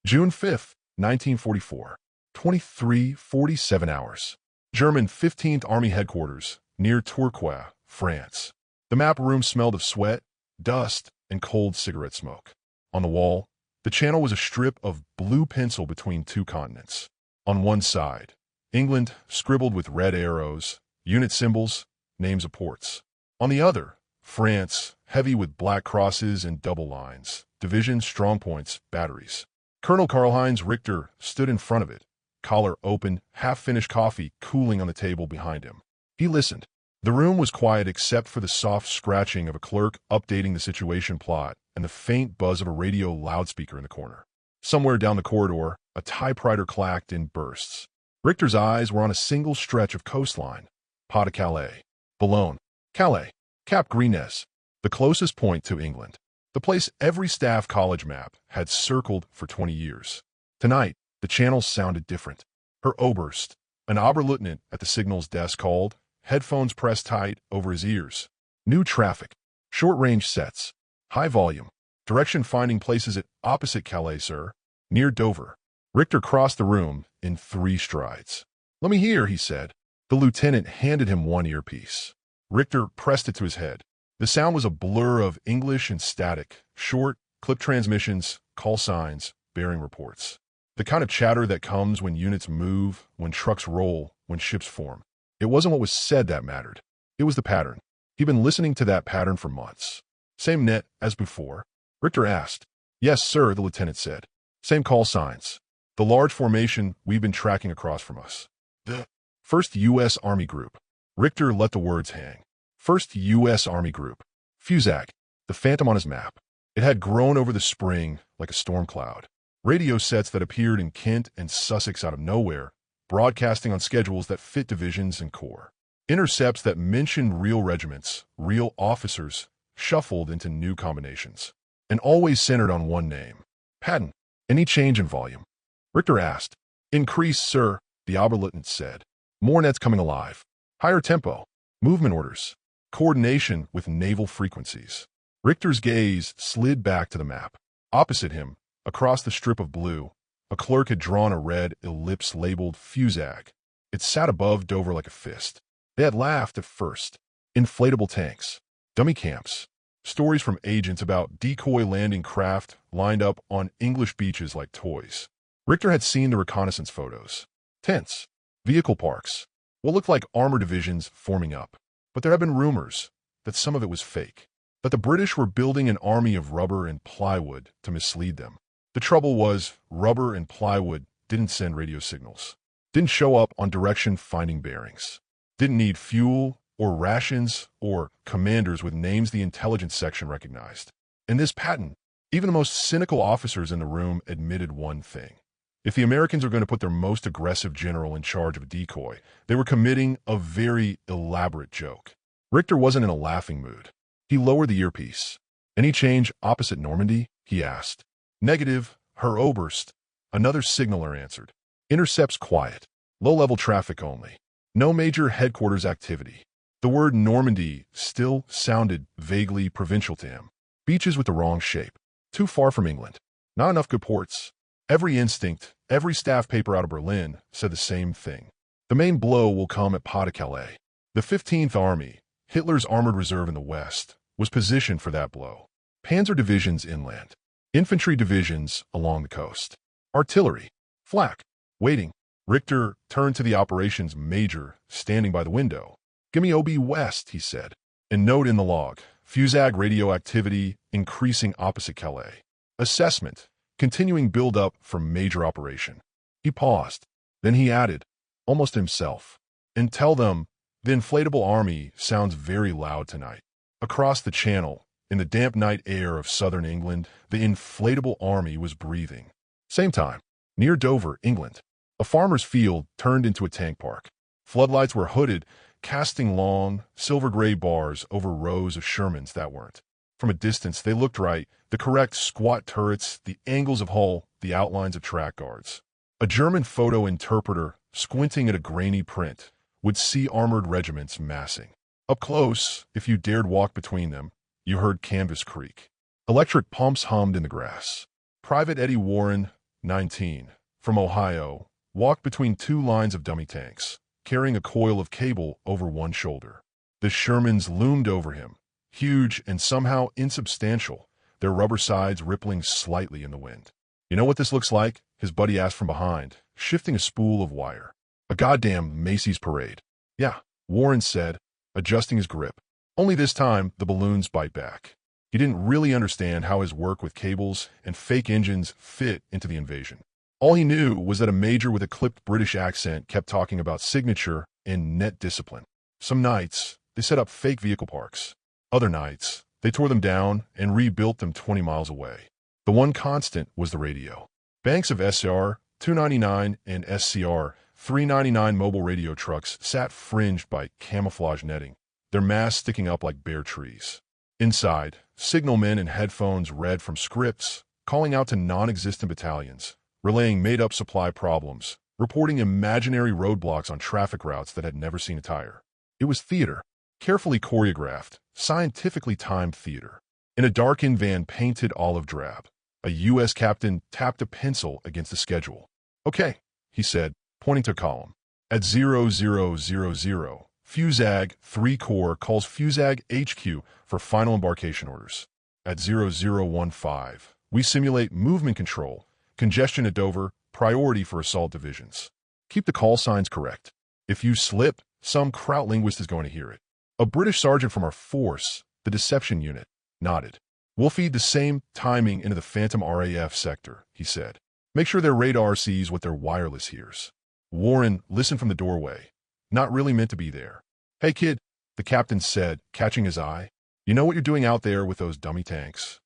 June 5th, 1944. 23:47 hours. German 15th Army Headquarters, near Tourcoing, France. The map room smelled of sweat, dust, and cold cigarette smoke. On the wall, the channel was a strip of blue pencil between two continents. On one side, England, scribbled with red arrows, unit symbols, names of ports. On the other, France, heavy with black crosses and double lines, divisions, strongpoints, batteries. Colonel Karl-Heinz Richter stood in front of it, collar open, half-finished coffee cooling on the table behind him. He listened. The room was quiet except for the soft scratching of a clerk updating the situation plot and the faint buzz of a radio loudspeaker in the corner. Somewhere down the corridor, a typewriter clacked in bursts. Richter's eyes were on a single stretch of coastline. Pas-de-Calais, Boulogne, Calais, Cap Gris-Nez, the closest point to England. The place every staff college map had circled for 20 years. Tonight, the channels sounded different. Her Oberst, an Oberleutnant at the signals desk, called, headphones pressed tight over his ears. New traffic, short-range sets, high volume, direction finding places at opposite Calais, sir, near Dover. Richter crossed the room in 3 strides. Let me hear, he said. The lieutenant handed him one earpiece. Richter pressed it to his head. The sound was a blur of English and static, short, clip transmissions, call signs, bearing reports. The kind of chatter that comes when units move, when trucks roll, when ships form. It wasn't what was said that mattered. It was the pattern. He'd been listening to that pattern for months. Same net as before? Richter asked. Yes, sir, the lieutenant said. Same call signs. The large formation we've been tracking across from us. The 1st U.S. Army Group. Richter let the words hang. 1st U.S. Army Group. Fusag, the phantom on his map. It had grown over the spring like a storm cloud. Radio sets that appeared in Kent and Sussex out of nowhere, broadcasting on schedules that fit divisions and corps. Intercepts that mentioned real regiments, real officers, shuffled into new combinations. And always centered on one name. Patton. Any change in volume? Richter asked. Increase, sir, the Oberleutnant said. More nets coming alive. Higher tempo. Movement orders. Coordination with naval frequencies. Richter's gaze slid back to the map. Opposite him, across the strip of blue, a clerk had drawn a red ellipse labeled Fusag. It sat above Dover like a fist. They had laughed at first. Inflatable tanks. Dummy camps. Stories from agents about decoy landing craft lined up on English beaches like toys. Richter had seen the reconnaissance photos. Tents. Vehicle parks. What looked like armor divisions forming up. But there had been rumors that some of it was fake. That the British were building an army of rubber and plywood to mislead them. The trouble was, rubber and plywood didn't send radio signals. Didn't show up on direction-finding bearings. Didn't need fuel or rations or commanders with names the intelligence section recognized. In this pattern, even the most cynical officers in the room admitted one thing. If the Americans were going to put their most aggressive general in charge of a decoy, they were committing a very elaborate joke. Richter wasn't in a laughing mood. He lowered the earpiece. Any change opposite Normandy? He asked. Negative, Herr Oberst. Another signaler answered. Intercepts quiet. Low-level traffic only. No major headquarters activity. The word Normandy still sounded vaguely provincial to him. Beaches with the wrong shape. Too far from England. Not enough good ports. Every instinct, every staff paper out of Berlin said the same thing. The main blow will come at Pas-de-Calais. The 15th Army, Hitler's armored reserve in the west, was positioned for that blow. Panzer divisions inland. Infantry divisions along the coast. Artillery. Flak. Waiting. Richter turned to the operations major standing by the window. Give me OB West, he said. And note in the log. Fusag radioactivity increasing opposite Calais. Assessment. Continuing build-up for major operation. He paused. Then he added, almost himself, and tell them the inflatable army sounds very loud tonight. Across the channel, in the damp night air of southern England, the inflatable army was breathing. Same time, near Dover, England, a farmer's field turned into a tank park. Floodlights were hooded, casting long, silver-gray bars over rows of Shermans that weren't. From a distance, they looked right, the correct squat turrets, the angles of hull, the outlines of track guards. A German photo interpreter, squinting at a grainy print, would see armored regiments massing. Up close, if you dared walk between them, you heard canvas creak. Electric pumps hummed in the grass. Private Eddie Warren, 19, from Ohio, walked between two lines of dummy tanks, carrying a coil of cable over one shoulder. The Shermans loomed over him, huge and somehow insubstantial, their rubber sides rippling slightly in the wind. "You know what this looks like?" his buddy asked from behind, shifting a spool of wire. "A goddamn Macy's parade." "Yeah," Warren said, adjusting his grip. Only this time, the balloons bite back. He didn't really understand how his work with cables and fake engines fit into the invasion. All he knew was that a major with a clipped British accent kept talking about signature and net discipline. Some nights, they set up fake vehicle parks. Other nights, they tore them down and rebuilt them 20 miles away. The one constant was the radio. Banks of SCR-299 and SCR-399 mobile radio trucks sat fringed by camouflage netting, their masts sticking up like bare trees. Inside, signalmen in headphones read from scripts, calling out to non-existent battalions, relaying made-up supply problems, reporting imaginary roadblocks on traffic routes that had never seen a tire. It was theater, carefully choreographed, scientifically timed theater. In a darkened van painted olive drab, a U.S. captain tapped a pencil against the schedule. "Okay," he said, pointing to a column. "At 0000, Fusag 3 Corps calls Fusag HQ for final embarkation orders. At 0015, we simulate movement control, congestion at Dover, priority for assault divisions. Keep the call signs correct. If you slip, some kraut linguist is going to hear it." A British sergeant from our force, the deception unit, nodded. "We'll feed the same timing into the Phantom RAF sector," he said. "Make sure their radar sees what their wireless hears." Warren listened from the doorway, not really meant to be there. "Hey, kid," the captain said, catching his eye. "You know what you're doing out there with those dummy tanks?"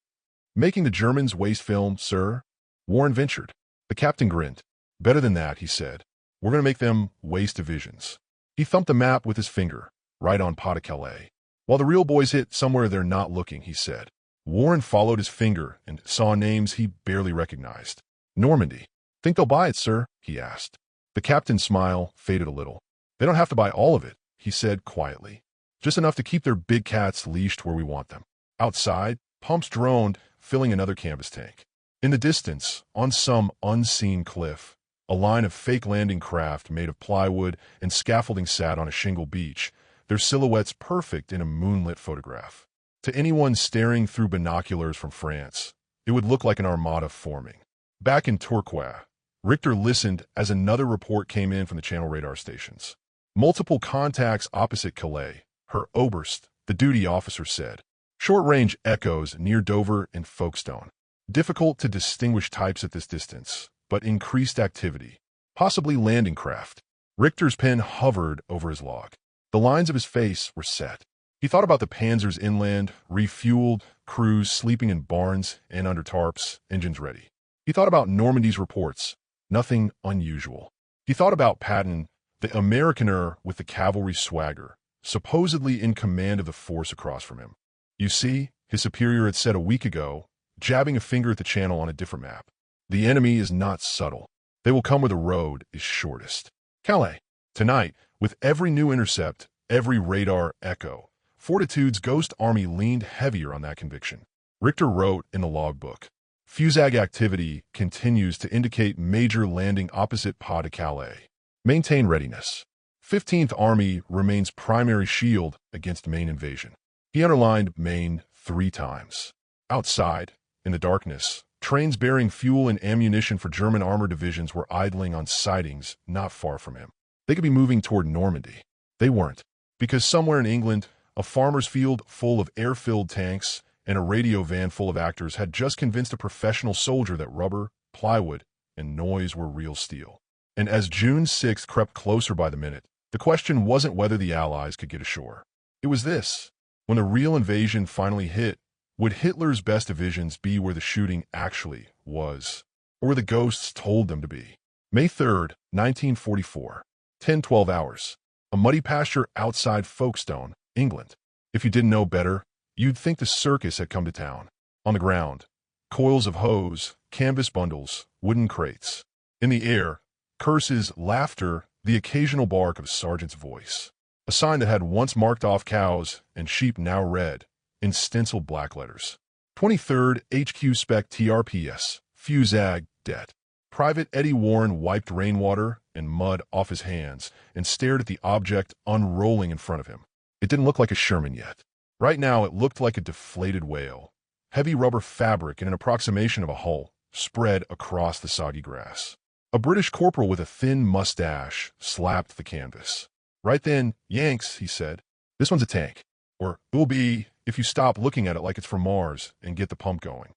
"Making the Germans waste film, sir," Warren ventured. The captain grinned. "Better than that," he said. "We're going to make them waste divisions." He thumped the map with his finger, right on Pas-de-Calais. "While the real boys hit somewhere they're not looking," he said. Warren followed his finger and saw names he barely recognized. "Normandy. Think they'll buy it, sir?" he asked. The captain's smile faded a little. "They don't have to buy all of it," he said quietly. "Just enough to keep their big cats leashed where we want them." Outside, pumps droned, filling another canvas tank. In the distance, on some unseen cliff, a line of fake landing craft made of plywood and scaffolding sat on a shingle beach, their silhouettes perfect in a moonlit photograph. To anyone staring through binoculars from France, it would look like an armada forming. Back in Tourcoing, Richter listened as another report came in from the channel radar stations. "Multiple contacts opposite Calais," her Oberst, the duty officer, said. "Short-range echoes near Dover and Folkestone. Difficult to distinguish types at this distance, but increased activity. Possibly landing craft." Richter's pen hovered over his log. The lines of his face were set. He thought about the Panzers inland, refueled, crews sleeping in barns and under tarps, engines ready. He thought about Normandy's reports. Nothing unusual. He thought about Patton, the Americaner with the cavalry swagger, supposedly in command of the force across from him. "You see," his superior had said a week ago, jabbing a finger at the channel on a different map. "The enemy is not subtle. They will come where the road is shortest." Calais. Tonight, with every new intercept, every radar echo, Fortitude's Ghost Army leaned heavier on that conviction. Richter wrote in the logbook, "Fusag activity continues to indicate major landing opposite Pas-de-Calais. Maintain readiness. 15th Army remains primary shield against main invasion." He underlined main 3 times. Outside, in the darkness, trains bearing fuel and ammunition for German armor divisions were idling on sidings not far from him. They could be moving toward Normandy. They weren't, because somewhere in England, a farmer's field full of air-filled tanks and a radio van full of actors had just convinced a professional soldier that rubber, plywood, and noise were real steel. And as June 6th crept closer by the minute, the question wasn't whether the Allies could get ashore. It was this: when the real invasion finally hit, would Hitler's best divisions be where the shooting actually was, or where the ghosts told them to be? May 3rd, 1944. 10-12 hours. A muddy pasture outside Folkestone, England. If you didn't know better, you'd think the circus had come to town. On the ground, coils of hose, canvas bundles, wooden crates. In the air, curses, laughter, the occasional bark of a sergeant's voice. A sign that had once marked off cows and sheep now read, in stenciled black letters, 23rd HQ Spec TRPS, Fusag, Det. Private Eddie Warren wiped rainwater and mud off his hands and stared at the object unrolling in front of him. It didn't look like a Sherman yet. Right now, it looked like a deflated whale. Heavy rubber fabric and an approximation of a hull spread across the soggy grass. A British corporal with a thin mustache slapped the canvas. Right then, Yanks, he said, this one's a tank. Or it will be if you stop looking at it like it's from Mars and get the pump going.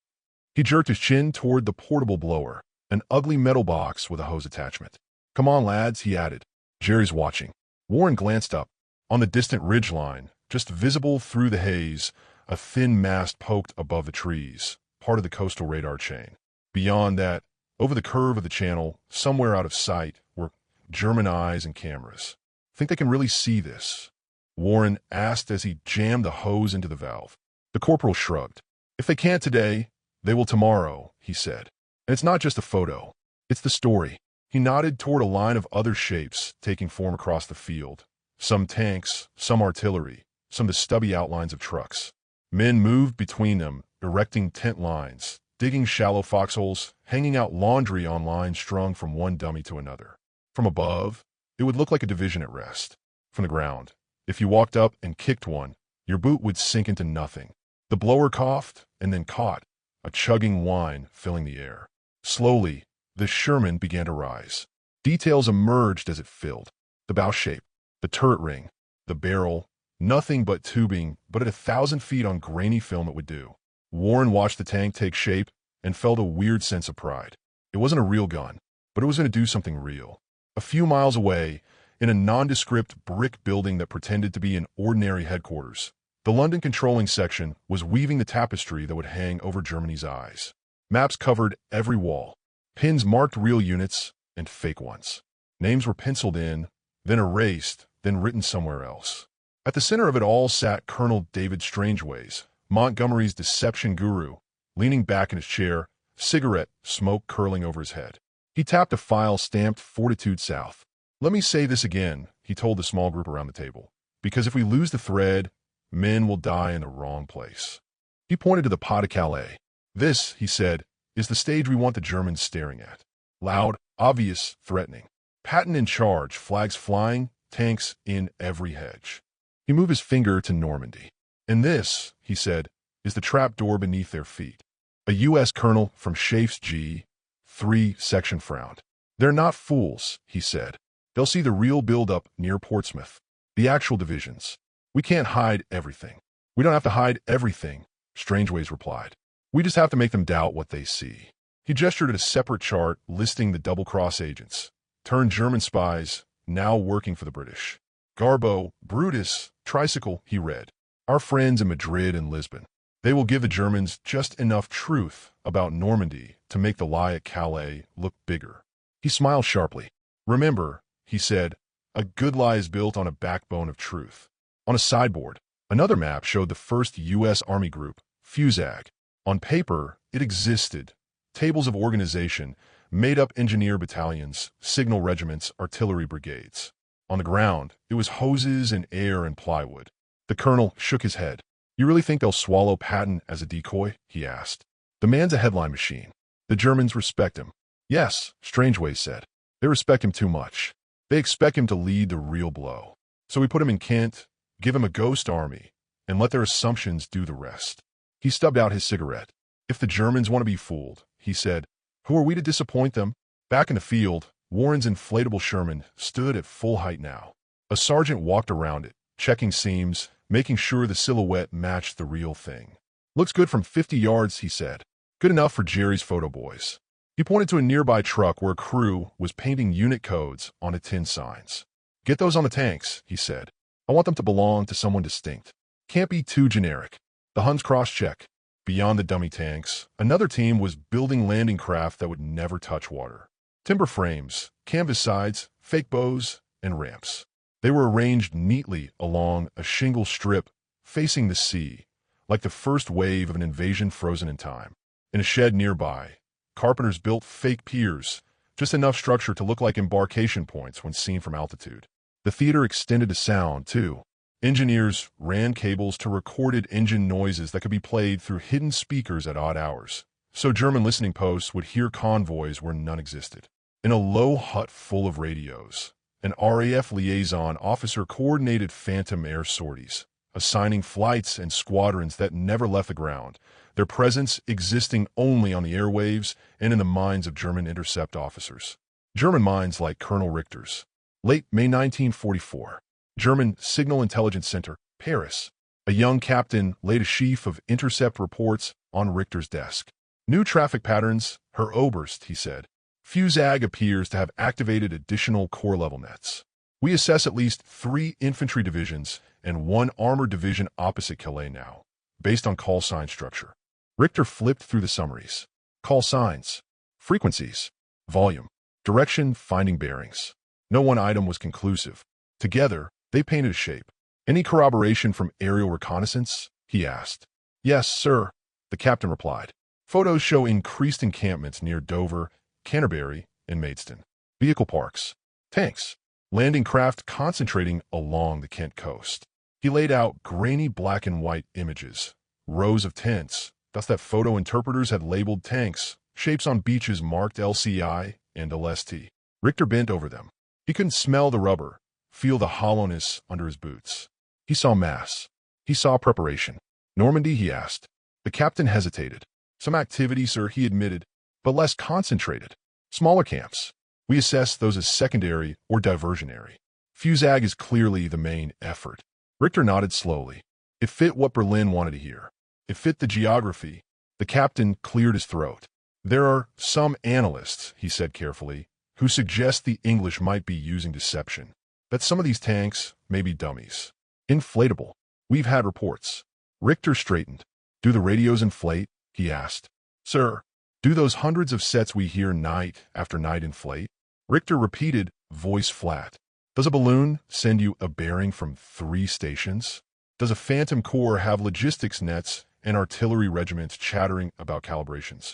He jerked his chin toward the portable blower, an ugly metal box with a hose attachment. Come on, lads, he added. Jerry's watching. Warren glanced up. On the distant ridgeline, just visible through the haze, a thin mast poked above the trees, part of the coastal radar chain. Beyond that, over the curve of the channel, somewhere out of sight, were German eyes and cameras. Think they can really see this? Warren asked as he jammed the hose into the valve. The corporal shrugged. If they can't today, they will tomorrow, he said. And it's not just a photo. It's the story. He nodded toward a line of other shapes taking form across the field. Some tanks, some artillery, some the stubby outlines of trucks. Men moved between them, erecting tent lines, digging shallow foxholes, hanging out laundry on lines strung from one dummy to another. From above, it would look like a division at rest. From the ground, if you walked up and kicked one, your boot would sink into nothing. The blower coughed and then caught, a chugging whine filling the air. Slowly, the Sherman began to rise. Details emerged as it filled. The bow shape, the turret ring, the barrel, nothing but tubing, but at 1,000 feet on grainy film it would do. Warren watched the tank take shape and felt a weird sense of pride. It wasn't a real gun, but it was going to do something real. A few miles away, in a nondescript brick building that pretended to be an ordinary headquarters, the London controlling section was weaving the tapestry that would hang over Germany's eyes. Maps covered every wall. Pins marked real units and fake ones. Names were penciled in, then erased, then written somewhere else. At the center of it all sat Colonel David Strangeways, Montgomery's deception guru, leaning back in his chair, cigarette smoke curling over his head. He tapped a file stamped Fortitude South. Let me say this again, he told the small group around the table, because if we lose the thread, men will die in the wrong place. He pointed to the Pas de Calais. This, he said, is the stage we want the Germans staring at. Loud, obvious, threatening. Patton in charge, flags flying, tanks in every hedge. He moved his finger to Normandy. And this, he said, is the trap door beneath their feet. A U.S. colonel from Schaeff's G3 section frowned. They're not fools, he said. They'll see the real build-up near Portsmouth. The actual divisions. We can't hide everything. We don't have to hide everything, Strangeways replied. We just have to make them doubt what they see. He gestured at a separate chart listing the double-cross agents, turned German spies, now working for the British. Garbo, Brutus, Tricycle, he read. Our friends in Madrid and Lisbon. They will give the Germans just enough truth about Normandy to make the lie at Calais look bigger. He smiled sharply. Remember, he said, a good lie is built on a backbone of truth. On a sideboard, another map showed the first U.S. Army group, FUSAG. On paper, it existed. Tables of organization, made-up engineer battalions, signal regiments, artillery brigades. On the ground, it was hoses and air and plywood. The colonel shook his head. You really think they'll swallow Patton as a decoy? He asked. The man's a headline machine. The Germans respect him. Yes, Strangeways said. They respect him too much. They expect him to lead the real blow. So we put him in Kent, give him a ghost army, and let their assumptions do the rest. He stubbed out his cigarette. If the Germans want to be fooled, he said, who are we to disappoint them? Back in the field, Warren's inflatable Sherman stood at full height now. A sergeant walked around it, checking seams, making sure the silhouette matched the real thing. Looks good from 50 yards, he said. Good enough for Jerry's photo boys. He pointed to a nearby truck where a crew was painting unit codes onto tin signs. Get those on the tanks, he said. I want them to belong to someone distinct. Can't be too generic. The Huns cross-check. Beyond the dummy tanks, another team was building landing craft that would never touch water. Timber frames, canvas sides, fake bows, and ramps. They were arranged neatly along a shingle strip facing the sea, like the first wave of an invasion frozen in time. In a shed nearby, carpenters built fake piers, just enough structure to look like embarkation points when seen from altitude. The theater extended to sound, too. Engineers ran cables to recorded engine noises that could be played through hidden speakers at odd hours. so German listening posts would hear convoys where none existed. In a low hut full of radios, an RAF liaison officer coordinated phantom air sorties, assigning flights and squadrons that never left the ground, their presence existing only on the airwaves and in the minds of German intercept officers. German minds like Colonel Richter's. Late May 1944. German Signal Intelligence Center, Paris. A young captain laid a sheaf of intercept reports on Richter's desk. New traffic patterns, Herr Oberst, he said. FUSAG appears to have activated additional corps-level nets. We assess at least 3 infantry divisions and 1 armored division opposite Calais now, based on call sign structure. Richter flipped through the summaries. Call signs, frequencies, volume, direction, finding bearings. No one item was conclusive. Together, they painted a shape. Any corroboration from aerial reconnaissance? He asked. Yes, sir, the captain replied. Photos show increased encampments near Dover, Canterbury, and Maidstone. Vehicle parks, tanks, landing craft concentrating along the Kent coast. He laid out grainy black and white images, rows of tents, thus that photo interpreters had labeled tanks, shapes on beaches marked LCI and LST. Richter bent over them. He couldn't smell the rubber, feel the hollowness under his boots. He saw mass. He saw preparation. Normandy, he asked. The captain hesitated. Some activity, sir, he admitted, but less concentrated. Smaller camps. We assess those as secondary or diversionary. FUSAG is clearly the main effort. Richter nodded slowly. It fit what Berlin wanted to hear. It fit the geography. The captain cleared his throat. There are some analysts, he said carefully, who suggest the English might be using deception. That some of these tanks may be dummies. Inflatable. We've had reports. Richter straightened. Do the radios inflate? He asked. Sir, do those hundreds of sets we hear night after night inflate? Richter repeated, voice flat. Does a balloon send you a bearing from 3 stations? Does a phantom corps have logistics nets and artillery regiments chattering about calibrations?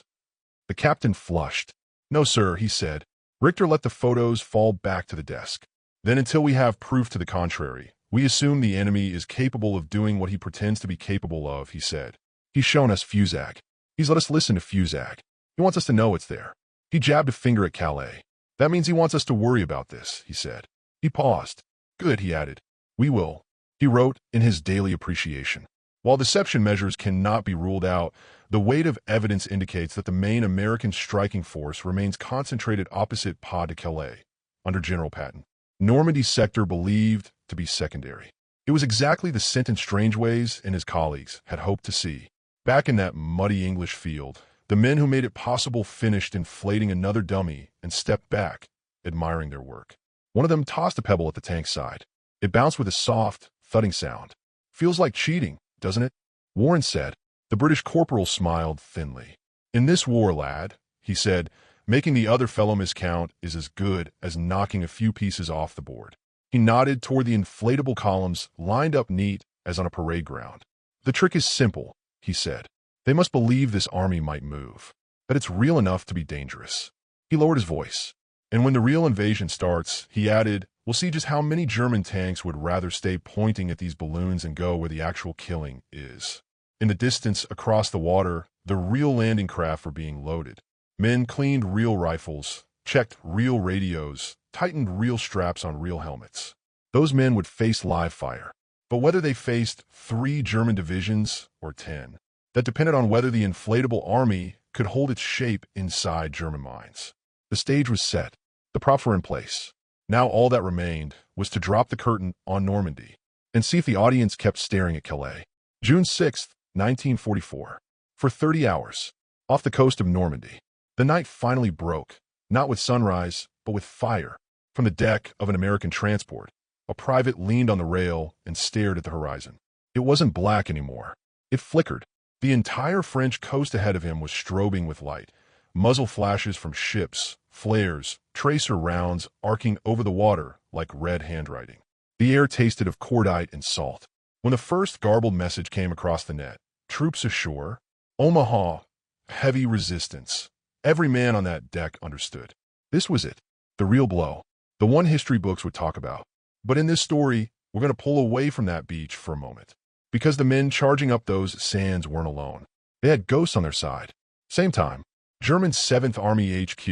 The captain flushed. No, sir, he said. Richter let the photos fall back to the desk. Then until we have proof to the contrary, we assume the enemy is capable of doing what he pretends to be capable of, he said. He's shown us FUSAG. He's let us listen to FUSAG. He wants us to know it's there. He jabbed a finger at Calais. That means he wants us to worry about this, he said. He paused. Good, he added. We will. He wrote in his daily appreciation. While deception measures cannot be ruled out, the weight of evidence indicates that the main American striking force remains concentrated opposite Pas de Calais, under General Patton. Normandy sector believed to be secondary. It was exactly the sentence Strangeways and his colleagues had hoped to see. Back in that muddy English field, the men who made it possible finished inflating another dummy and stepped back, admiring their work. One of them tossed a pebble at the tank's side. It bounced with a soft, thudding sound. Feels like cheating, doesn't it? Warren said. The British corporal smiled thinly. In this war, lad, he said, making the other fellow miscount is as good as knocking a few pieces off the board. He nodded toward the inflatable columns lined up neat as on a parade ground. The trick is simple, he said. They must believe this army might move, that it's real enough to be dangerous. He lowered his voice. And when the real invasion starts, he added, we'll see just how many German tanks would rather stay pointing at these balloons and go where the actual killing is. In the distance across the water, the real landing craft were being loaded. Men cleaned real rifles, checked real radios, tightened real straps on real helmets. Those men would face live fire. But whether they faced 3 German divisions or 10, that depended on whether the inflatable army could hold its shape inside German minds. The stage was set. The props were in place. Now all that remained was to drop the curtain on Normandy and see if the audience kept staring at Calais. June 6, 1944. For 30 hours, off the coast of Normandy, the night finally broke, not with sunrise, but with fire. From the deck of an American transport, a private leaned on the rail and stared at the horizon. It wasn't black anymore. It flickered. The entire French coast ahead of him was strobing with light. Muzzle flashes from ships, flares, tracer rounds arcing over the water like red handwriting. The air tasted of cordite and salt. When the first garbled message came across the net, troops ashore, Omaha, heavy resistance. Every man on that deck understood. This was it, the real blow, the one history books would talk about. But in this story, we're going to pull away from that beach for a moment. Because the men charging up those sands weren't alone. They had ghosts on their side. Same time, German 7th Army HQ,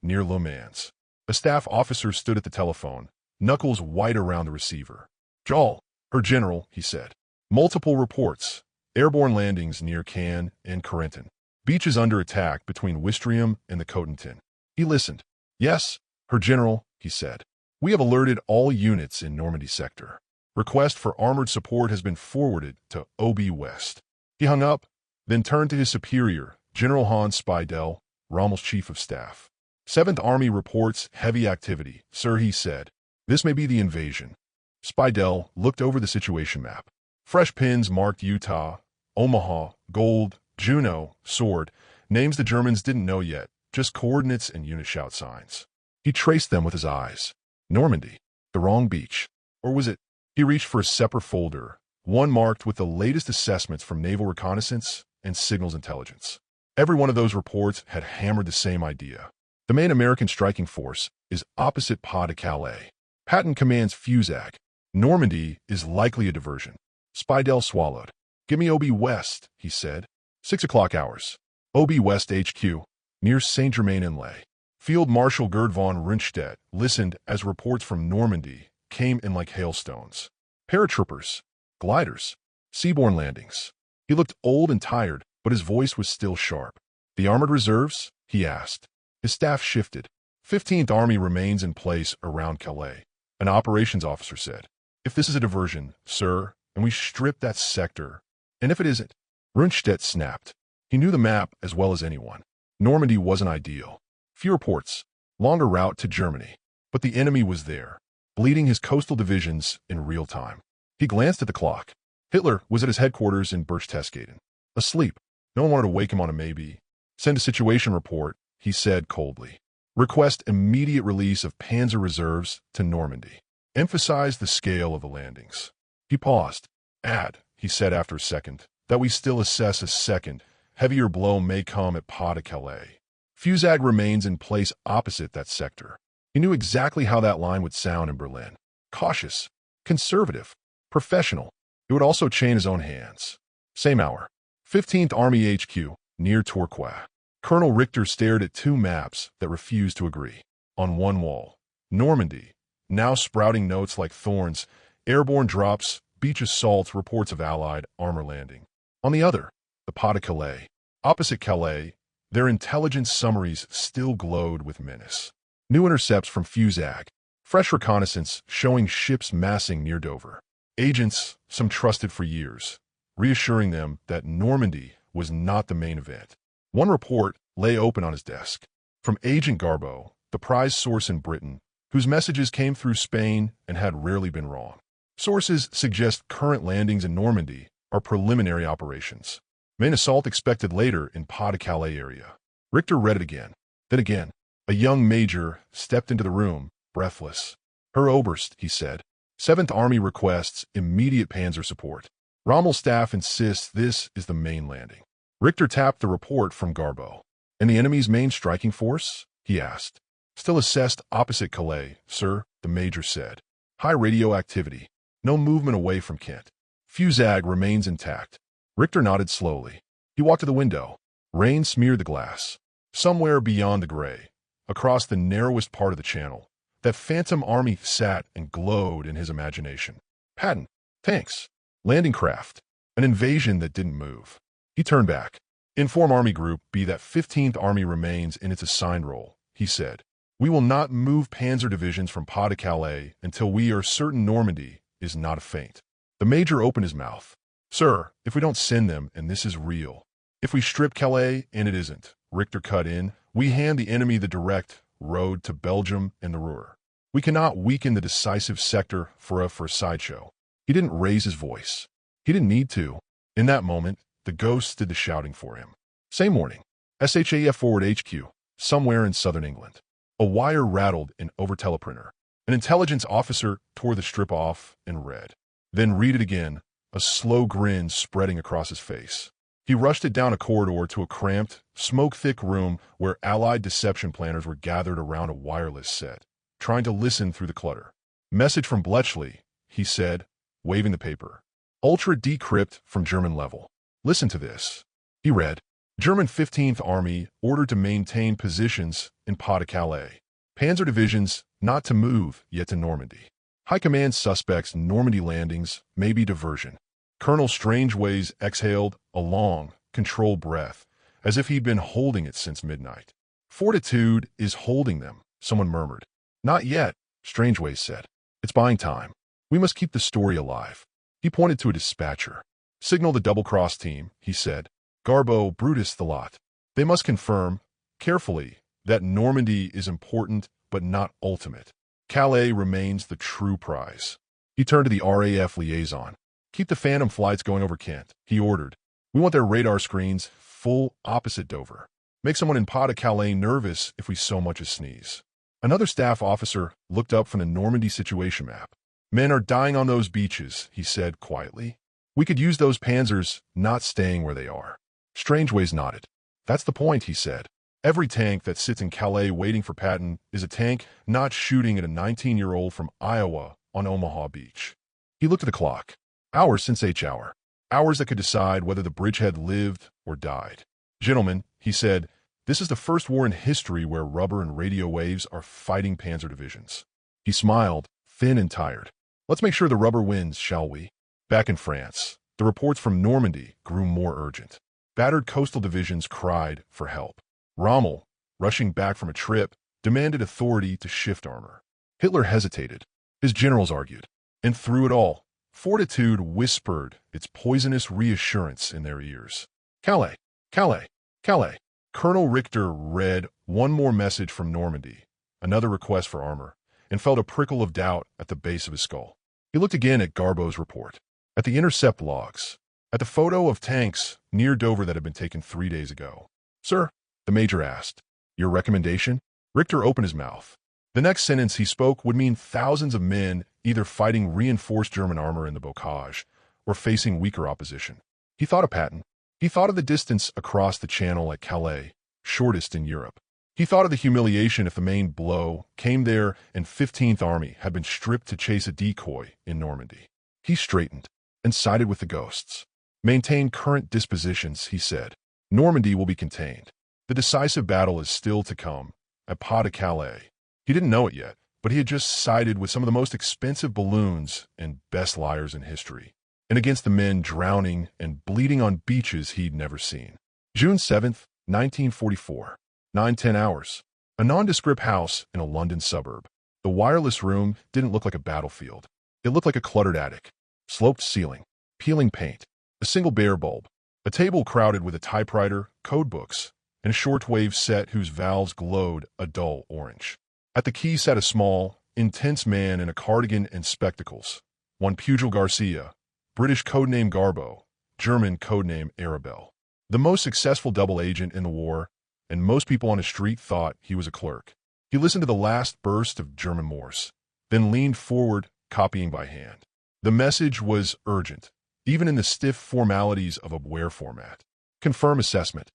near Le Mans. A staff officer stood at the telephone, knuckles white around the receiver. "Jol, her general," he said. "Multiple reports. Airborne landings near Cannes and Corentin. Beaches under attack between Wistrium and the Cotentin." He listened. "Yes, her general," he said. "We have alerted all units in Normandy sector. Request for armored support has been forwarded to OB West." He hung up, then turned to his superior, General Hans Speidel, Rommel's chief of staff. "7th Army reports heavy activity, sir," he said. "This may be the invasion." Speidel looked over the situation map. Fresh pins marked Utah, Omaha, Gold, Juneau, Sword, names the Germans didn't know yet, just coordinates and unit shout signs. He traced them with his eyes. Normandy, the wrong beach. Or was it? He reached for a separate folder, one marked with the latest assessments from naval reconnaissance and signals intelligence. Every one of those reports had hammered the same idea. The main American striking force is opposite Pas de Calais. Patton commands Fusag. Normandy is likely a diversion. Speidel swallowed. "Give me OB West," he said. 6 o'clock hours. OB West HQ, near Saint-Germain-en-Laye. Field Marshal Gerd von Rundstedt listened as reports from Normandy came in like hailstones. Paratroopers, gliders, seaborne landings. He looked old and tired, but his voice was still sharp. "The armored reserves?" he asked. His staff shifted. 15th Army remains in place around Calais. An operations officer said, "If this is a diversion, sir, and we strip that sector, and if it isn't," Rundstedt snapped. He knew the map as well as anyone. Normandy wasn't ideal. Few reports, longer route to Germany. But the enemy was there, bleeding his coastal divisions in real time. He glanced at the clock. Hitler was at his headquarters in Berchtesgaden. Asleep. No one wanted to wake him on a maybe. "Send a situation report," he said coldly. "Request immediate release of panzer reserves to Normandy. Emphasize the scale of the landings." He paused. "Add," he said after a second, "that we still assess a second, heavier blow may come at Pas de Calais. Fusag remains in place opposite that sector." He knew exactly how that line would sound in Berlin. Cautious, conservative, professional. It would also chain his own hands. Same hour. 15th Army HQ, near Tourcoing. Colonel Richter stared at two maps that refused to agree. On one wall, Normandy, now sprouting notes like thorns, airborne drops, beach assaults, reports of Allied armor landing. On the other, the Pas de Calais. Opposite Calais, their intelligence summaries still glowed with menace. New intercepts from Fusag. Fresh reconnaissance showing ships massing near Dover. Agents, some trusted for years, reassuring them that Normandy was not the main event. One report lay open on his desk. From Agent Garbeau, the prize source in Britain, whose messages came through Spain and had rarely been wrong. Sources suggest current landings in Normandy are preliminary operations. Main assault expected later in Pas de Calais area. Richter read it again. Then again. A young major stepped into the room, breathless. "Herr Oberst," he said. 7th Army requests immediate panzer support. Rommel's staff insists this is the main landing. Richter tapped the report from Garbeau. "And the enemy's main striking force?" he asked. "Still assessed opposite Calais, sir," the major said. "High radioactivity. No movement away from Kent. Fusag remains intact." Richter nodded slowly. He walked to the window. Rain smeared the glass. Somewhere beyond the gray, across the narrowest part of the channel, that phantom army sat and glowed in his imagination. Patton, tanks, landing craft, an invasion that didn't move. He turned back. "Inform Army Group B that 15th Army remains in its assigned role," he said. "We will not move panzer divisions from Pas de Calais until we are certain Normandy is not a feint." The major opened his mouth. "Sir, if we don't send them, and this is real. If we strip Calais, and it isn't," Richter cut in, "we hand the enemy the direct road to Belgium and the Ruhr. We cannot weaken the decisive sector for a sideshow." He didn't raise his voice. He didn't need to. In that moment, the ghost did the shouting for him. Same morning, SHAF Forward HQ, somewhere in southern England. A wire rattled in over teleprinter. An intelligence officer tore the strip off and read. Then read it again, a slow grin spreading across his face. He rushed it down a corridor to a cramped, smoke-thick room where Allied deception planners were gathered around a wireless set, trying to listen through the clutter. "Message from Bletchley," he said, waving the paper. "Ultra decrypt from German level. Listen to this." He read, German 15th Army ordered to maintain positions in Pas-de-Calais. Panzer divisions not to move yet to Normandy. High command suspects Normandy landings may be diversion. Colonel Strangeways exhaled a long, controlled breath, as if he'd been holding it since midnight. Fortitude is holding them, someone murmured. Not yet, Strangeways said. It's buying time. We must keep the story alive. He pointed to a dispatcher. Signal the double-cross team, he said. Garbo, Brutus, the lot. They must confirm, carefully, that Normandy is important but not ultimate. Calais remains the true prize. He turned to the RAF liaison. Keep the Phantom flights going over Kent, he ordered. We want their radar screens full opposite Dover. Make someone in Pas-de-Calais nervous if we so much as sneeze. Another staff officer looked up from the Normandy situation map. Men are dying on those beaches, he said quietly. We could use those panzers not staying where they are. Strangeways nodded. That's the point, he said. Every tank that sits in Calais waiting for Patton is a tank not shooting at a 19-year-old from Iowa on Omaha Beach. He looked at the clock. Hours since H-hour. Hours that could decide whether the bridgehead lived or died. Gentlemen, he said, this is the first war in history where rubber and radio waves are fighting panzer divisions. He smiled, thin and tired. Let's make sure the rubber wins, shall we? Back in France, the reports from Normandy grew more urgent. Battered coastal divisions cried for help. Rommel, rushing back from a trip, demanded authority to shift armor. Hitler hesitated. His generals argued. And through it all, Fortitude whispered its poisonous reassurance in their ears. Calais, Calais, Calais. Colonel Richter read one more message from Normandy, another request for armor, and felt a prickle of doubt at the base of his skull. He looked again at Garbo's report, at the intercept logs, at the photo of tanks near Dover that had been taken 3 days ago. Sir, the major asked, your recommendation? Richter opened his mouth. The next sentence he spoke would mean thousands of men either fighting reinforced German armor in the bocage or facing weaker opposition. He thought of Patton. He thought of the distance across the channel at Calais, shortest in Europe. He thought of the humiliation if the main blow came there and 15th Army had been stripped to chase a decoy in Normandy. He straightened and sided with the ghosts. Maintain current dispositions, he said. Normandy will be contained. The decisive battle is still to come at Pas-de-Calais. He didn't know it yet, but he had just sided with some of the most expensive balloons and best liars in history, and against the men drowning and bleeding on beaches he'd never seen. June 7th, 1944. 9:10 hours. A nondescript house in a London suburb. The wireless room didn't look like a battlefield. It looked like a cluttered attic. Sloped ceiling. Peeling paint. A single bare bulb. A table crowded with a typewriter, code books, and a shortwave set whose valves glowed a dull orange. At the key sat a small, intense man in a cardigan and spectacles. One Pugil Garcia, British codename Garbo, German codename Arabelle. The most successful double agent in the war, and most people on the street thought he was a clerk. He listened to the last burst of German Morse, then leaned forward, copying by hand. The message was urgent, even in the stiff formalities of a WWII format. Confirm assessment.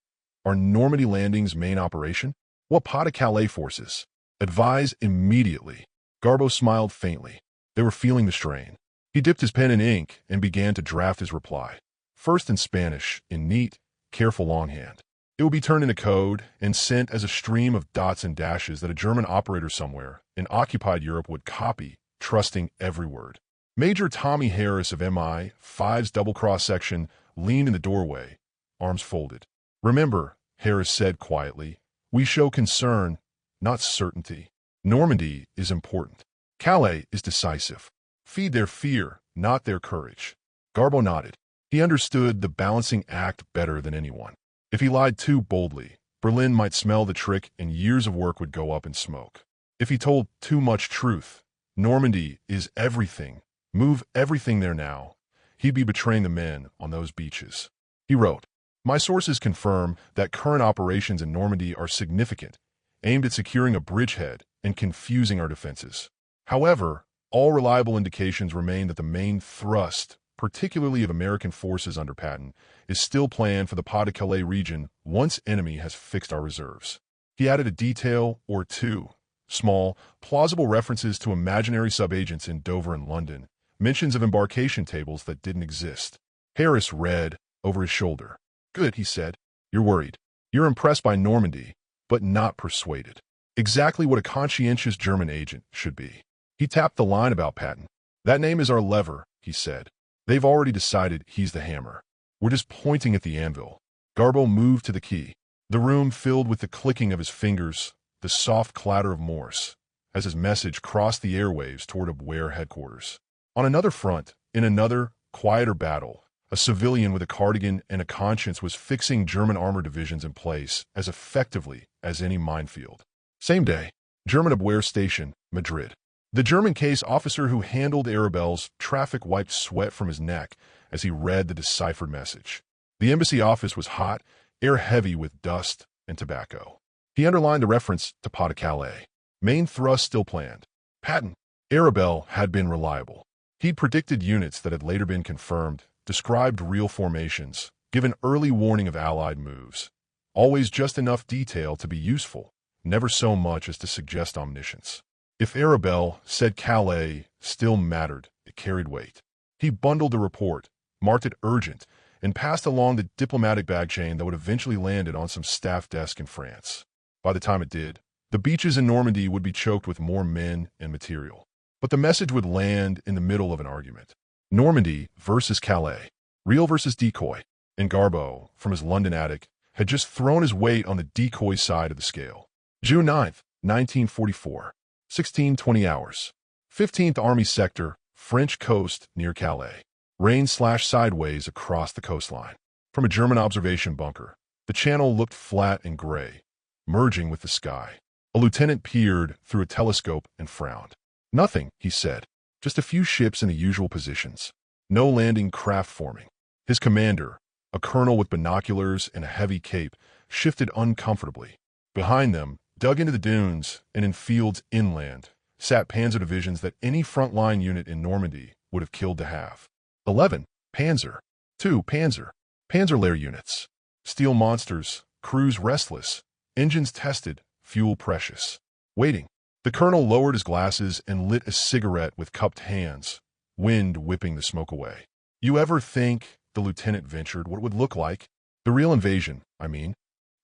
Are Normandy landings main operation? What Pas-de-Calais forces? Advise immediately. Garbo smiled faintly. They were feeling the strain. He dipped his pen in ink and began to draft his reply. First in Spanish, in neat, careful longhand. It would be turned into code and sent as a stream of dots and dashes that a German operator somewhere in occupied Europe would copy, trusting every word. Major Tommy Harris of MI5's double-cross section leaned in the doorway, arms folded. Remember, Harris said quietly, we show concern, not certainty. Normandy is important. Calais is decisive. Feed their fear, not their courage. Garbo nodded. He understood the balancing act better than anyone. If he lied too boldly, Berlin might smell the trick and years of work would go up in smoke. If he told too much truth, Normandy is everything, move everything there now, he'd be betraying the men on those beaches. He wrote, my sources confirm that current operations in Normandy are significant, aimed at securing a bridgehead and confusing our defenses. However, all reliable indications remain that the main thrust, particularly of American forces under Patton, is still planned for the Pas-de-Calais region once enemy has fixed our reserves. He added a detail or two, small, plausible references to imaginary subagents in Dover and London, mentions of embarkation tables that didn't exist. Harris read over his shoulder. Good, he said. You're worried. You're impressed by Normandy, but not persuaded. Exactly what a conscientious German agent should be. He tapped the line about Patton. That name is our lever, he said. They've already decided he's the hammer. We're just pointing at the anvil. Garbo moved to the key. The room filled with the clicking of his fingers, the soft clatter of Morse, as his message crossed the airwaves toward WWII headquarters. On another front, in another, quieter battle, a civilian with a cardigan and a conscience was fixing German armor divisions in place as effectively as any minefield. Same day, German WWII station, Madrid. The German case officer who handled Arabelle's traffic wiped sweat from his neck as he read the deciphered message. The embassy office was hot, air heavy with dust and tobacco. He underlined the reference to Pas de Calais. Main thrust still planned. Patton. Arabelle had been reliable. He'd predicted units that had later been confirmed, described real formations, given early warning of Allied moves. Always just enough detail to be useful, never so much as to suggest omniscience. If Arabelle said Calais still mattered, it carried weight. He bundled the report, marked it urgent, and passed along the diplomatic bag chain that would eventually landed on some staff desk in France. By the time it did, the beaches in Normandy would be choked with more men and material. But the message would land in the middle of an argument. Normandy versus Calais, real versus decoy, and Garbo, from his London attic, had just thrown his weight on the decoy side of the scale. June 9th, 1944, 16:20 hours. 15th Army Sector, French coast near Calais. Rain slashed sideways across the coastline. From a German observation bunker, the channel looked flat and gray, merging with the sky. A lieutenant peered through a telescope and frowned. Nothing, he said. Just a few ships in the usual positions. No landing craft forming. His commander, a colonel with binoculars and a heavy cape, shifted uncomfortably. Behind them, dug into the dunes and in fields inland, sat panzer divisions that any frontline unit in Normandy would have killed to have. 11. Panzer. 2. Panzer. Panzerlehr units. Steel monsters, crews restless, engines tested, fuel precious. Waiting. The colonel lowered his glasses and lit a cigarette with cupped hands, wind whipping the smoke away. You ever think, the lieutenant ventured, what it would look like? The real invasion, I mean.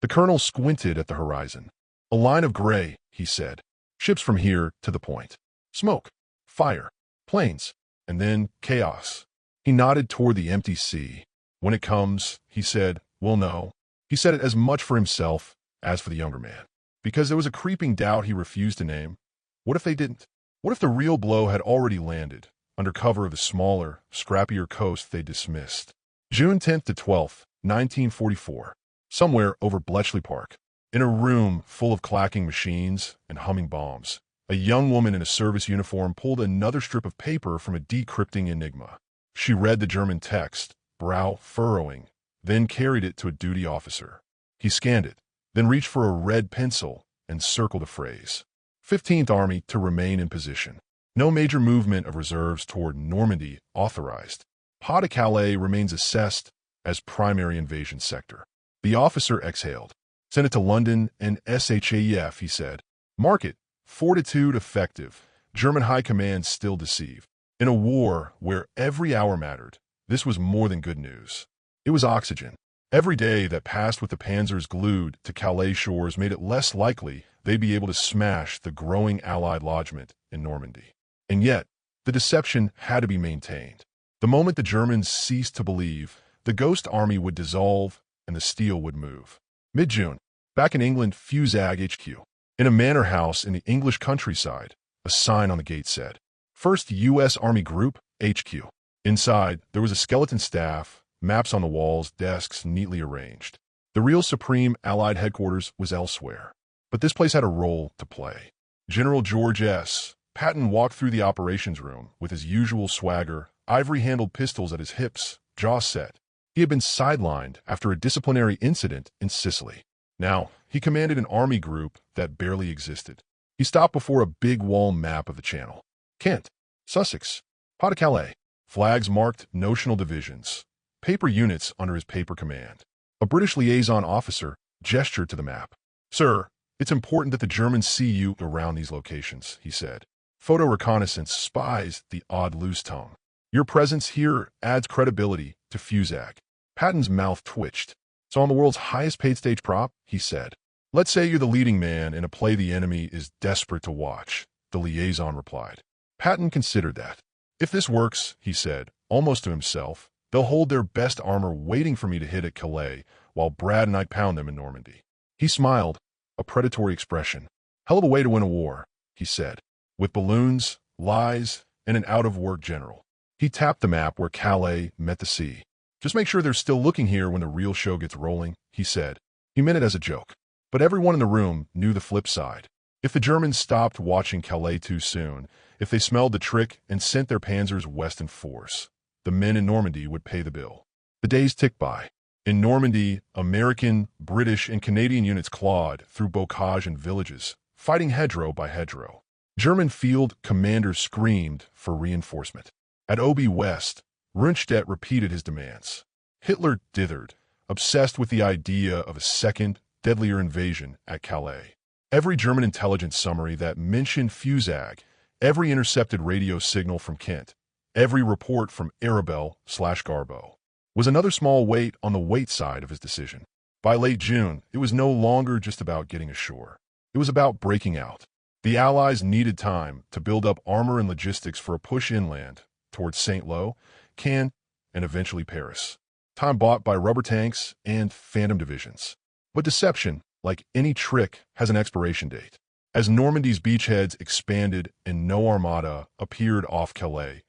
The colonel squinted at the horizon. A line of gray, he said. Ships from here to the point. Smoke. Fire. Planes. And then chaos. He nodded toward the empty sea. When it comes, he said, we'll know. He said it as much for himself as for the younger man. Because there was a creeping doubt he refused to name. What if they didn't? What if the real blow had already landed, under cover of the smaller, scrappier coast they dismissed? June 10th to 12th, 1944. Somewhere over Bletchley Park. In a room full of clacking machines and humming bombs, a young woman in a service uniform pulled another strip of paper from a decrypting enigma. She read the German text, brow furrowing, then carried it to a duty officer. He scanned it, then reached for a red pencil and circled a phrase. 15th Army to remain in position. No major movement of reserves toward Normandy authorized. Pas de Calais remains assessed as primary invasion sector. The officer exhaled. Send it to London and SHAEF, he said. Mark it. Fortitude effective. German high command still deceived. In a war where every hour mattered, this was more than good news. It was oxygen. Every day that passed with the panzers glued to Calais shores made it less likely they'd be able to smash the growing Allied lodgment in Normandy. And yet, the deception had to be maintained. The moment the Germans ceased to believe, the ghost army would dissolve and the steel would move. Mid-June, back in England, Fusag HQ. In a manor house in the English countryside, a sign on the gate said, 1st U.S. Army Group, HQ. Inside, there was a skeleton staff, maps on the walls, desks neatly arranged. The real Supreme Allied headquarters was elsewhere. But this place had a role to play. General George S. Patton walked through the operations room with his usual swagger, ivory-handled pistols at his hips, jaw set. He had been sidelined after a disciplinary incident in Sicily. Now, he commanded an army group that barely existed. He stopped before a big wall map of the Channel. Kent, Sussex, Pas de Calais. Flags marked notional divisions. Paper units under his paper command. A British liaison officer gestured to the map. Sir, it's important that the Germans see you around these locations, he said. Photo reconnaissance spies the odd loose tone. Your presence here adds credibility to Fusag. Patton's mouth twitched. So I'm the world's highest paid stage prop, he said. Let's say you're the leading man in a play the enemy is desperate to watch, the liaison replied. Patton considered that. If this works, he said, almost to himself, they'll hold their best armor waiting for me to hit at Calais while Brad and I pound them in Normandy. He smiled, a predatory expression. Hell of a way to win a war, he said, with balloons, lies, and an out-of-work general. He tapped the map where Calais met the sea. Just make sure they're still looking here when the real show gets rolling, he said. He meant it as a joke. But everyone in the room knew the flip side. If the Germans stopped watching Calais too soon, if they smelled the trick and sent their panzers west in force, the men in Normandy would pay the bill. The days ticked by. In Normandy, American, British, and Canadian units clawed through bocage and villages, fighting hedgerow by hedgerow. German field commanders screamed for reinforcement. At Obi West, Rundstedt repeated his demands. Hitler dithered, obsessed with the idea of a second, deadlier invasion at Calais. Every German intelligence summary that mentioned Fusag, every intercepted radio signal from Kent, every report from Arabelle/Garbo, was another small weight on the weight side of his decision. By late June, it was no longer just about getting ashore. It was about breaking out. The Allies needed time to build up armor and logistics for a push inland towards Saint-Lô, Caen, and eventually Paris. Time bought by rubber tanks and phantom divisions. But deception, like any trick, has an expiration date. As Normandy's beachheads expanded and no armada appeared off Calais,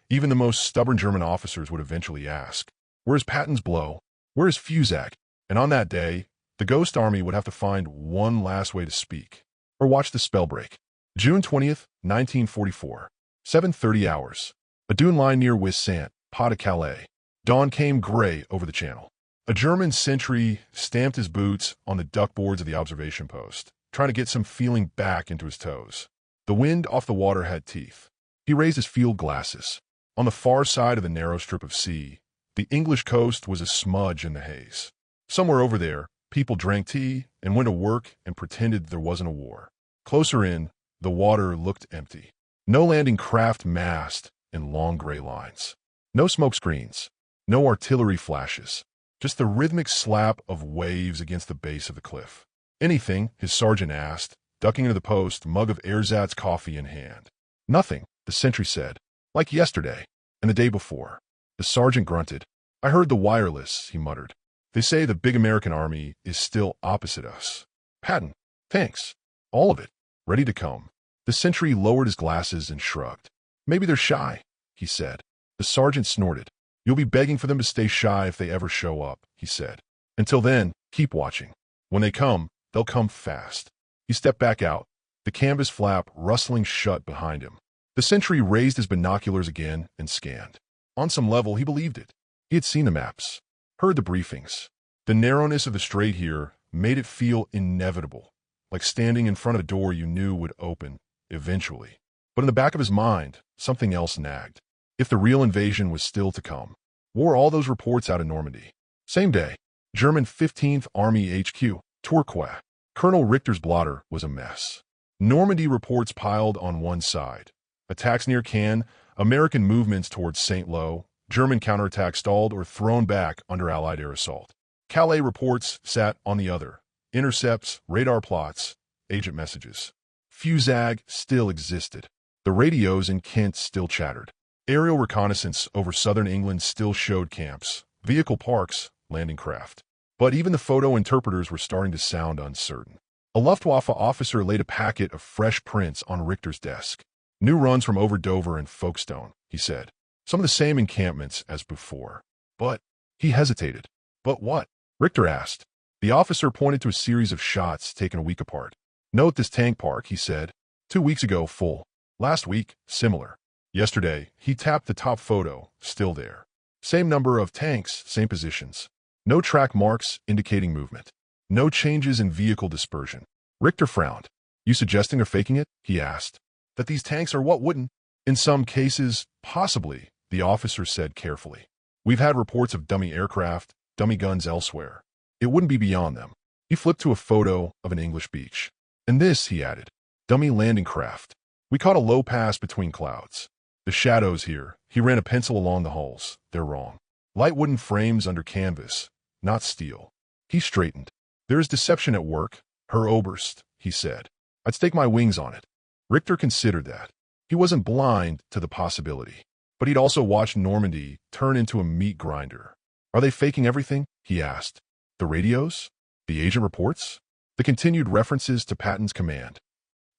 even the most stubborn German officers would eventually ask, where's Patton's blow? Where is Fusag? And on that day, the Ghost Army would have to find one last way to speak, or watch the spell break. June 20th, 1944, 7:30 hours. A dune line near Wissant, Pas de Calais. Dawn came gray over the channel. A German sentry stamped his boots on the duckboards of the observation post, trying to get some feeling back into his toes. The wind off the water had teeth. He raised his field glasses. On the far side of the narrow strip of sea, the English coast was a smudge in the haze. Somewhere over there, people drank tea and went to work and pretended there wasn't a war. Closer in, the water looked empty. No landing craft massed in long gray lines. No smoke screens. No artillery flashes. Just the rhythmic slap of waves against the base of the cliff. Anything, his sergeant asked, ducking into the post, mug of ersatz coffee in hand. Nothing, the sentry said. Like yesterday, and the day before. The sergeant grunted. I heard the wireless, he muttered. They say the big American army is still opposite us. Patton, thanks. All of it. Ready to come. The sentry lowered his glasses and shrugged. Maybe they're shy, he said. The sergeant snorted. You'll be begging for them to stay shy if they ever show up, he said. Until then, keep watching. When they come, they'll come fast. He stepped back out, the canvas flap rustling shut behind him. The sentry raised his binoculars again and scanned. On some level, he believed it. He had seen the maps, heard the briefings. The narrowness of the strait here made it feel inevitable, like standing in front of a door you knew would open, eventually. But in the back of his mind, something else nagged. If the real invasion was still to come. Wore all those reports out of Normandy. Same day, German 15th Army HQ, Tourcoing. Colonel Richter's blotter was a mess. Normandy reports piled on one side. Attacks near Caen, American movements towards Saint-Lô, German counterattack stalled or thrown back under Allied air assault. Calais reports sat on the other. Intercepts, radar plots, agent messages. Fusag still existed. The radios in Kent still chattered. Aerial reconnaissance over southern England still showed camps, vehicle parks, landing craft. But even the photo interpreters were starting to sound uncertain. A Luftwaffe officer laid a packet of fresh prints on Richter's desk. New runs from over Dover and Folkestone, he said. Some of the same encampments as before. But he hesitated. But what? Richter asked. The officer pointed to a series of shots taken a week apart. Note this tank park, he said. 2 weeks ago, full. Last week, similar. Yesterday, he tapped the top photo, still there. Same number of tanks, same positions. No track marks indicating movement. No changes in vehicle dispersion. Richter frowned. You suggesting they're faking it? He asked. That these tanks are what wouldn't? In some cases, possibly, the officer said carefully. We've had reports of dummy aircraft, dummy guns elsewhere. It wouldn't be beyond them. He flipped to a photo of an English beach. And this, he added, dummy landing craft. We caught a low pass between clouds. The shadows here, he ran a pencil along the hulls. They're wrong. Light wooden frames under canvas, not steel. He straightened. "There is deception at work, Herr Oberst," he said. "I'd stake my wings on it." Richter considered that. He wasn't blind to the possibility, but he'd also watched Normandy turn into a meat grinder. "Are they faking everything?" he asked. "The radios? The agent reports? The continued references to Patton's command?"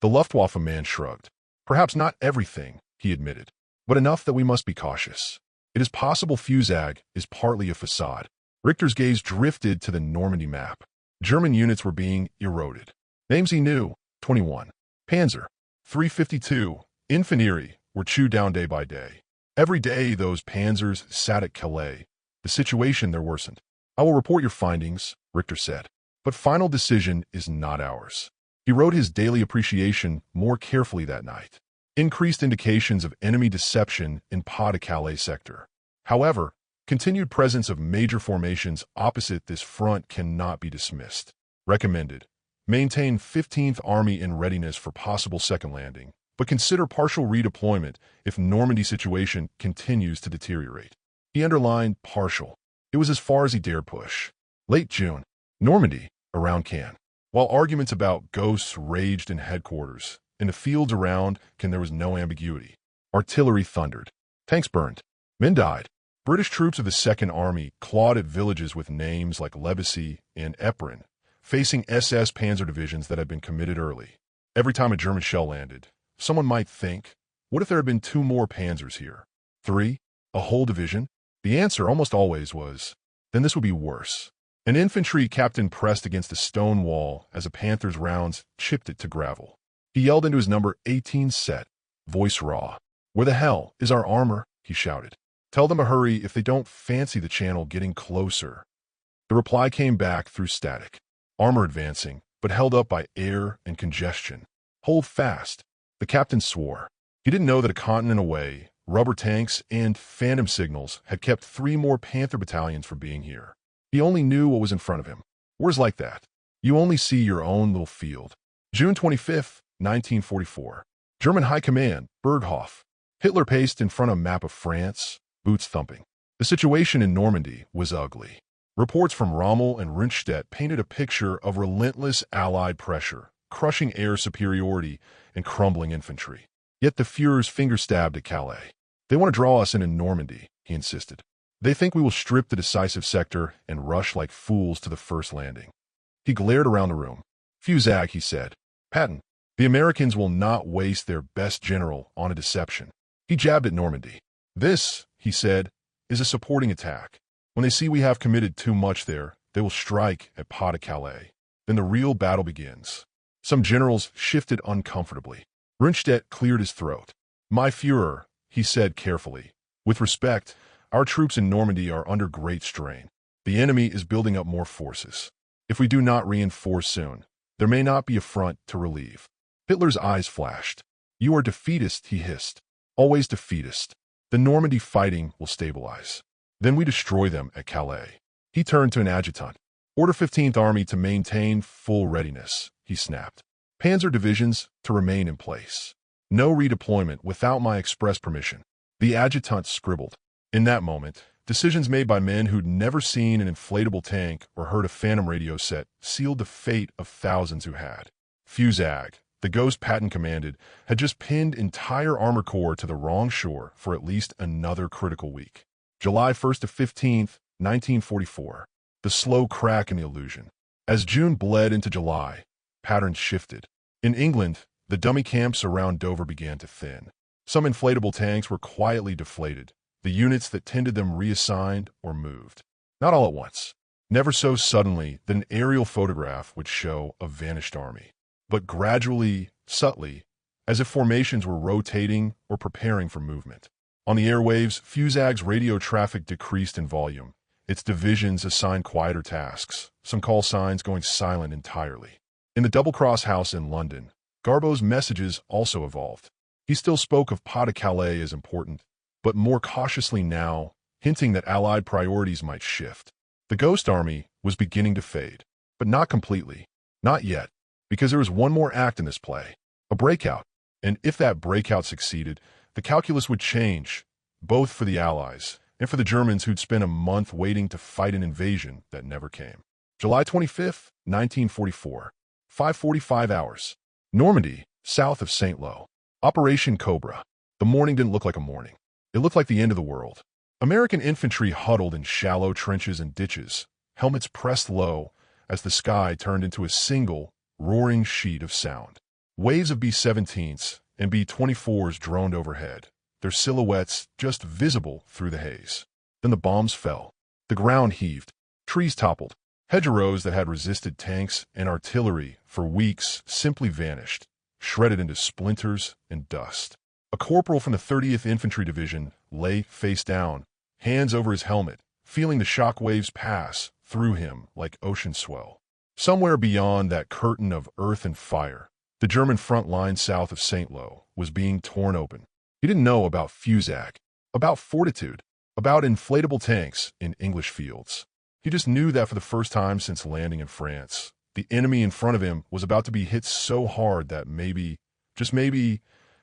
The Luftwaffe man shrugged. "Perhaps not everything," he admitted, "but enough that we must be cautious. It is possible Fusag is partly a facade." Richter's gaze drifted to the Normandy map. German units were being eroded. Names he knew: 21. Panzer. 352. Infanterie were chewed down day by day. Every day those panzers sat at Calais. The situation there worsened. "I will report your findings," Richter said. "But final decision is not ours." He wrote his daily appreciation more carefully that night. Increased indications of enemy deception in Pas-de-Calais sector. However, continued presence of major formations opposite this front cannot be dismissed. Recommended. Maintain 15th Army in readiness for possible second landing, but consider partial redeployment if Normandy situation continues to deteriorate. He underlined partial. It was as far as he dared push. Late June. Normandy, around Caen. While arguments about ghosts raged in headquarters, in the fields around Caen there was no ambiguity. Artillery thundered. Tanks burned. Men died. British troops of the Second Army clawed at villages with names like Lebacy and Eprin, facing SS panzer divisions that had been committed early. Every time a German shell landed, someone might think, what if there had been 2 more panzers here? 3? A whole division? The answer almost always was, then this would be worse. An infantry captain pressed against a stone wall as a panther's rounds chipped it to gravel. He yelled into his number 18 set, voice raw. "Where the hell is our armor?" he shouted. "Tell them to hurry if they don't fancy the channel getting closer." The reply came back through static. "Armor advancing, but held up by air and congestion. Hold fast." The captain swore. He didn't know that a continent away, rubber tanks and phantom signals had kept 3 more Panther battalions from being here. He only knew what was in front of him. Wars like that. You only see your own little field. June 25th, 1944. German High Command, Berghof. Hitler paced in front of a map of France, boots thumping. The situation in Normandy was ugly. Reports from Rommel and Rundstedt painted a picture of relentless Allied pressure, crushing air superiority, and crumbling infantry. Yet the Führer's finger stabbed at Calais. "They want to draw us into Normandy," he insisted. "They think we will strip the decisive sector and rush like fools to the first landing." He glared around the room. "Fusag," he said. "Patton, the Americans will not waste their best general on a deception." He jabbed at Normandy. "This," he said, "is a supporting attack. When they see we have committed too much there, they will strike at Pas-de-Calais. Then the real battle begins." Some generals shifted uncomfortably. Rundstedt cleared his throat. "My Führer," he said carefully, "with respect, our troops in Normandy are under great strain. The enemy is building up more forces. If we do not reinforce soon, there may not be a front to relieve." Hitler's eyes flashed. "You are defeatist," he hissed. "Always defeatist. The Normandy fighting will stabilize. Then we destroy them at Calais." He turned to an adjutant. "Order 15th Army to maintain full readiness," he snapped. "Panzer divisions to remain in place. No redeployment without my express permission." The adjutant scribbled. In that moment, decisions made by men who'd never seen an inflatable tank or heard a phantom radio set sealed the fate of thousands who had. Fusag, the ghost Patton commanded, had just pinned entire armor corps to the wrong shore for at least another critical week. July 1st to 15th, 1944. The slow crack in the illusion. As June bled into July, patterns shifted. In England, the dummy camps around Dover began to thin. Some inflatable tanks were quietly deflated, the units that tended them reassigned or moved. Not all at once. Never so suddenly that an aerial photograph would show a vanished army. But gradually, subtly, as if formations were rotating or preparing for movement. On the airwaves, Fusag's radio traffic decreased in volume. Its divisions assigned quieter tasks, some call signs going silent entirely. In the double-cross house in London, Garbo's messages also evolved. He still spoke of Pas-de-Calais as important, but more cautiously now, hinting that Allied priorities might shift. The Ghost Army was beginning to fade, but not completely. Not yet, because there was one more act in this play, a breakout. And if that breakout succeeded, the calculus would change, both for the Allies and for the Germans who'd spent a month waiting to fight an invasion that never came. July 25th, 1944. 5:45 hours. Normandy, south of St. Lo. Operation Cobra. The morning didn't look like a morning. It looked like the end of the world. American infantry huddled in shallow trenches and ditches, helmets pressed low as the sky turned into a single, roaring sheet of sound. Waves of B-17s and B-24s droned overhead, their silhouettes just visible through the haze. Then the bombs fell. The ground heaved. Trees toppled. Hedgerows that had resisted tanks and artillery for weeks simply vanished, shredded into splinters and dust. A corporal from the 30th Infantry Division lay face down, hands over his helmet, feeling the shock waves pass through him like ocean swell. Somewhere beyond that curtain of earth and fire, the German front line south of St. Lo was being torn open. He didn't know about Fusag, about fortitude, about inflatable tanks in English fields. He just knew that for the first time since landing in France, the enemy in front of him was about to be hit so hard that maybe, just maybe,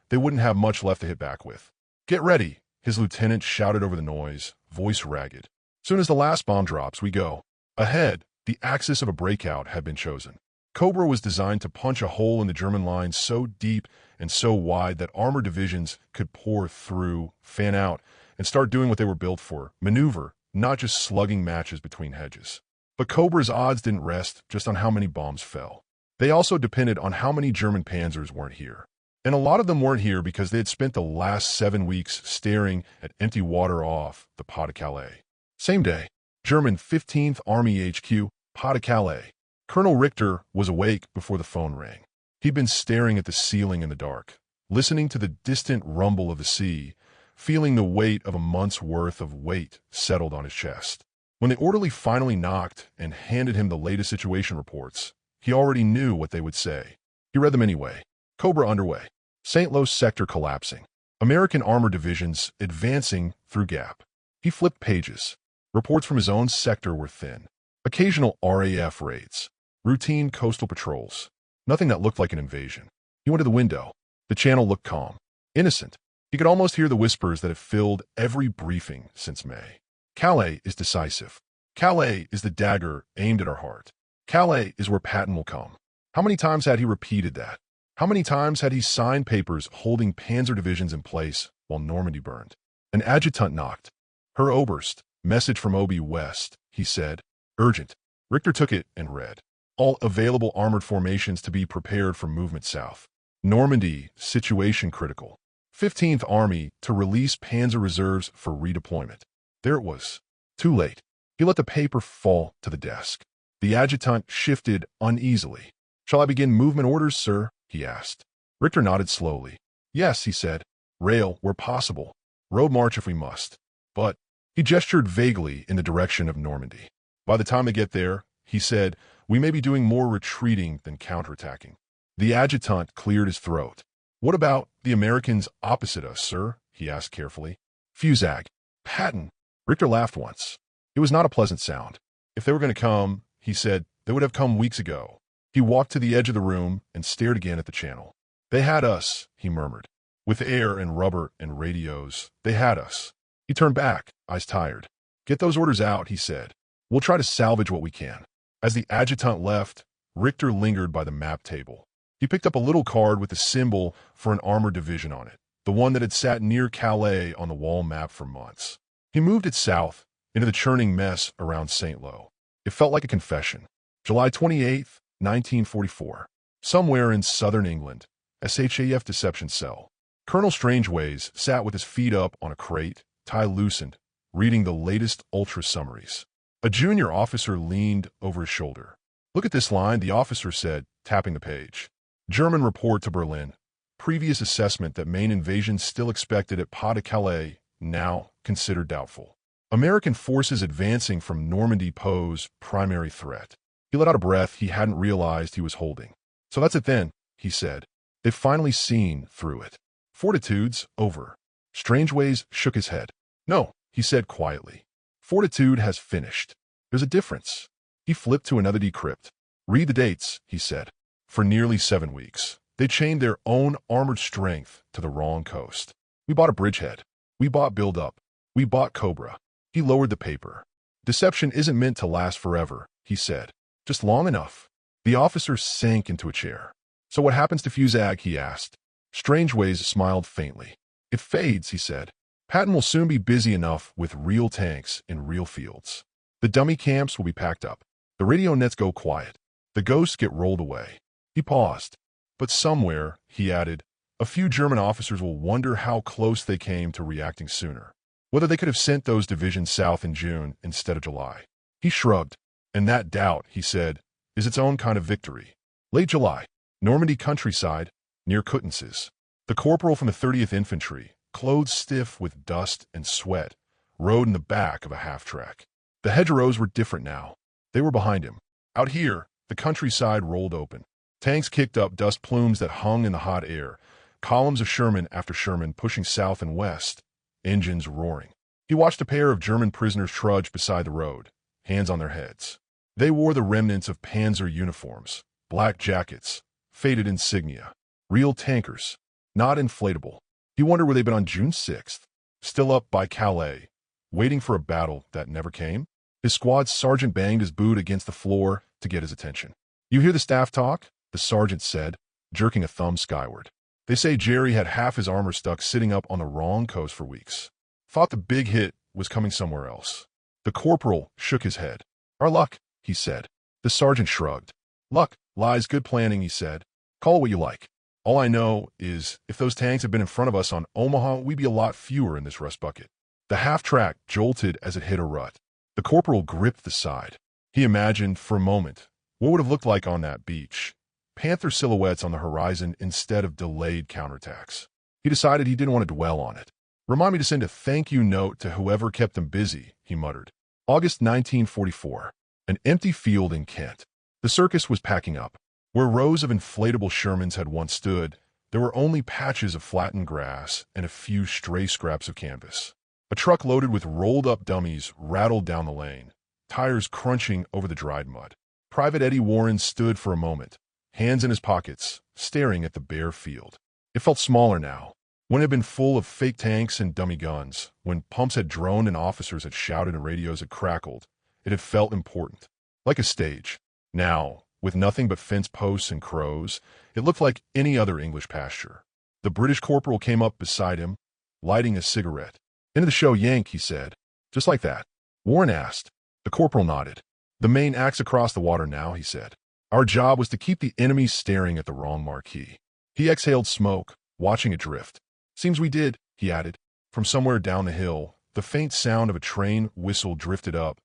they wouldn't have much left to hit back with. "Get ready," his lieutenant shouted over the noise, voice ragged. "Soon as the last bomb drops, we go." Ahead, the axis of a breakout had been chosen. Cobra was designed to punch a hole in the German lines so deep and so wide that armored divisions could pour through, fan out, and start doing what they were built for, maneuver, not just slugging matches between hedges. But Cobra's odds didn't rest just on how many bombs fell. They also depended on how many German panzers weren't here. And a lot of them weren't here because they had spent the last 7 weeks staring at empty water off the Pas-de-Calais. Same day, German 15th Army HQ, Pas-de-Calais. Colonel Richter was awake before the phone rang. He'd been staring at the ceiling in the dark, listening to the distant rumble of the sea, feeling the weight of a month's worth of weight settled on his chest. When the orderly finally knocked and handed him the latest situation reports, he already knew what they would say. He read them anyway. Cobra underway. St. Lo sector collapsing. American armored divisions advancing through gap. He flipped pages. Reports from his own sector were thin. Occasional RAF raids. Routine coastal patrols. Nothing that looked like an invasion. He went to the window. The channel looked calm. Innocent. He could almost hear the whispers that had filled every briefing since May. Calais is decisive. Calais is the dagger aimed at our heart. Calais is where Patton will come. How many times had he repeated that? How many times had he signed papers holding panzer divisions in place while Normandy burned? An adjutant knocked. "Herr Oberst, message from OB West," he said. "Urgent." Richter took it and read. "All available armored formations to be prepared for movement south. Normandy, situation critical. 15th Army to release panzer reserves for redeployment." There it was. Too late. He let the paper fall to the desk. The adjutant shifted uneasily. "Shall I begin movement orders, sir?" he asked. Richter nodded slowly. "Yes," he said. "Rail where possible. Road march if we must. But—" he gestured vaguely in the direction of Normandy. "By the time they get there," he said, "we may be doing more retreating than counterattacking." The adjutant cleared his throat. "What about the Americans opposite us, sir?" he asked carefully. "Fusag. Patton." Richter laughed once. It was not a pleasant sound. "If they were going to come," he said, "they would have come weeks ago." He walked to the edge of the room and stared again at the channel. "They had us," he murmured. "With air and rubber and radios, they had us." He turned back, eyes tired. "Get those orders out," he said. "We'll try to salvage what we can." As the adjutant left, Richter lingered by the map table. He picked up a little card with the symbol for an armored division on it, the one that had sat near Calais on the wall map for months. He moved it south, into the churning mess around St. Lo. It felt like a confession. July 28th, 1944. Somewhere in southern England, SHAF deception cell. Colonel Strangeways sat with his feet up on a crate, tie loosened, reading the latest ultra summaries. A junior officer leaned over his shoulder. "Look at this line," the officer said, tapping the page. "German report to Berlin. Previous assessment that main invasion still expected at Pas-de-Calais, now considered doubtful. American forces advancing from Normandy pose primary threat." He let out a breath he hadn't realized he was holding. "So that's it then," he said. "They've finally seen through it. Fortitude's over." Strangeways shook his head. "No," he said quietly. "Fortitude has finished. There's a difference." He flipped to another decrypt. "Read the dates," he said. "For nearly 7 weeks, they chained their own armored strength to the wrong coast. We bought a bridgehead. We bought build-up. We bought Cobra." He lowered the paper. "Deception isn't meant to last forever," he said. Just long enough. The officer sank into a chair. So what happens to Fusag, he asked. Strangeways smiled faintly. It fades, he said. Patton will soon be busy enough with real tanks in real fields. The dummy camps will be packed up. The radio nets go quiet. The ghosts get rolled away. He paused. But somewhere, he added, a few German officers will wonder how close they came to reacting sooner. Whether they could have sent those divisions south in June instead of July. He shrugged. And that doubt, he said, is its own kind of victory. Late July, Normandy countryside, near Coutances. The corporal from the 30th Infantry, clothed stiff with dust and sweat, rode in the back of a half-track. The hedgerows were different now. They were behind him. Out here, the countryside rolled open. Tanks kicked up dust plumes that hung in the hot air, columns of Sherman after Sherman pushing south and west, engines roaring. He watched a pair of German prisoners trudge beside the road, hands on their heads. They wore the remnants of Panzer uniforms, black jackets, faded insignia. Real tankers, not inflatable. He wondered where they'd been on June 6th, still up by Calais, waiting for a battle that never came. His squad sergeant banged his boot against the floor to get his attention. You hear the staff talk? The sergeant said, jerking a thumb skyward. They say Jerry had half his armor stuck sitting up on the wrong coast for weeks. Thought the big hit was coming somewhere else. The corporal shook his head. Our luck, he said. The sergeant shrugged. Luck lies good planning, he said. Call it what you like. All I know is, if those tanks had been in front of us on Omaha, we'd be a lot fewer in this rust bucket. The half-track jolted as it hit a rut. The corporal gripped the side. He imagined, for a moment, what would have looked like on that beach. Panther silhouettes on the horizon instead of delayed counterattacks. He decided he didn't want to dwell on it. Remind me to send a thank-you note to whoever kept them busy, he muttered. August 1944. An empty field in Kent. The circus was packing up. Where rows of inflatable Shermans had once stood, there were only patches of flattened grass and a few stray scraps of canvas. A truck loaded with rolled-up dummies rattled down the lane, tires crunching over the dried mud. Private Eddie Warren stood for a moment, hands in his pockets, staring at the bare field. It felt smaller now. When it had been full of fake tanks and dummy guns, when pumps had droned and officers had shouted and radios had crackled, it had felt important. Like a stage. Now, with nothing but fence posts and crows, it looked like any other English pasture. The British corporal came up beside him, lighting a cigarette. Into the show, Yank, he said. Just like that. Warren asked. The corporal nodded. The main act's across the water now, he said. Our job was to keep the enemy staring at the wrong marquee. He exhaled smoke, watching it drift. Seems we did, he added. From somewhere down the hill, the faint sound of a train whistle drifted up.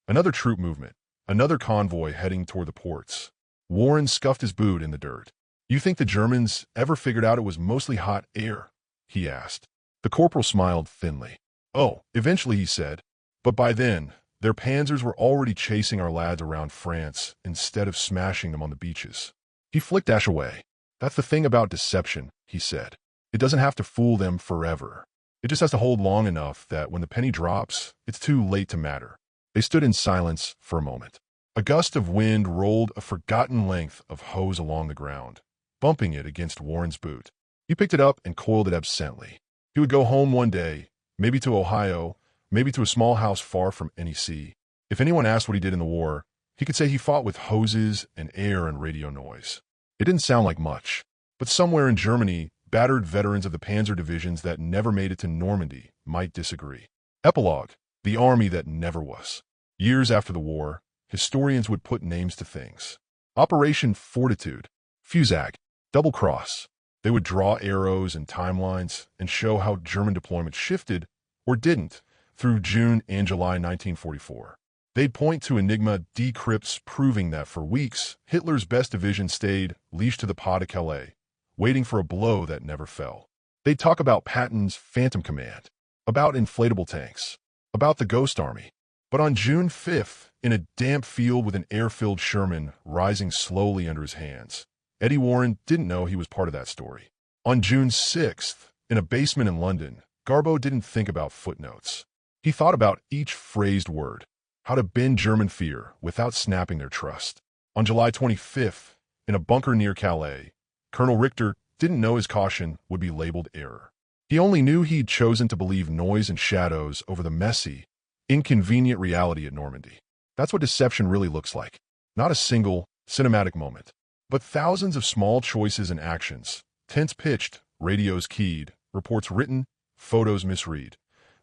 Another troop movement. Another convoy heading toward the ports. Warren scuffed his boot in the dirt. You think the Germans ever figured out it was mostly hot air? He asked. The corporal smiled thinly. Oh, eventually, he said. But by then, their panzers were already chasing our lads around France instead of smashing them on the beaches. He flicked ash away. That's the thing about deception, he said. It doesn't have to fool them forever. It just has to hold long enough that when the penny drops, it's too late to matter. They stood in silence for a moment. A gust of wind rolled a forgotten length of hose along the ground, bumping it against Warren's boot. He picked it up and coiled it absently. He would go home one day, maybe to Ohio, maybe to a small house far from any sea. If anyone asked what he did in the war, he could say he fought with hoses and air and radio noise. It didn't sound like much, but somewhere in Germany, battered veterans of the panzer divisions that never made it to Normandy might disagree. Epilogue. The army that never was. Years after the war, historians would put names to things. Operation Fortitude, Fusag, Double Cross. They would draw arrows and timelines and show how German deployment shifted, or didn't, through June and July 1944. They'd point to Enigma decrypts proving that for weeks, Hitler's best division stayed leashed to the Pas de Calais, waiting for a blow that never fell. They'd talk about Patton's Phantom Command, about inflatable tanks, about the Ghost Army. But on June 5th, in a damp field with an air-filled Sherman rising slowly under his hands, Eddie Warren didn't know he was part of that story. On June 6th, in a basement in London, Garbo didn't think about footnotes. He thought about each phrased word, how to bend German fear without snapping their trust. On July 25th, in a bunker near Calais, Colonel Richter didn't know his caution would be labeled error. He only knew he'd chosen to believe noise and shadows over the messy, inconvenient reality at Normandy. That's what deception really looks like. Not a single cinematic moment, but thousands of small choices and actions, tents pitched, radios keyed, reports written, photos misread,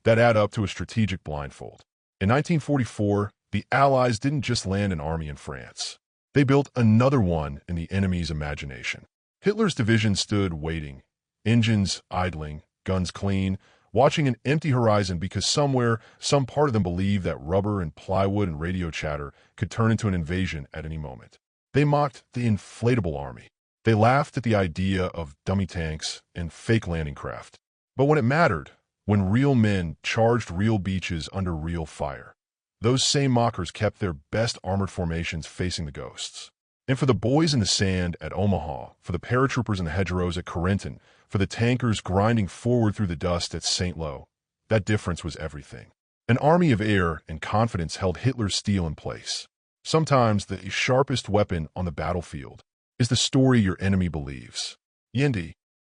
that add up to a strategic blindfold. In 1944, the Allies didn't just land an army in France. They built another one in the enemy's imagination. Hitler's division stood waiting, engines idling, guns clean, watching an empty horizon because somewhere, some part of them believed that rubber and plywood and radio chatter could turn into an invasion at any moment. They mocked the inflatable army. They laughed at the idea of dummy tanks and fake landing craft. But when it mattered, when real men charged real beaches under real fire, those same mockers kept their best armored formations facing the ghosts. And for the boys in the sand at Omaha, for the paratroopers in the hedgerows at Corentin, for the tankers grinding forward through the dust at St. Lo, that difference was everything. An army of air and confidence held Hitler's steel in place. Sometimes the sharpest weapon on the battlefield is the story your enemy believes. Yendi,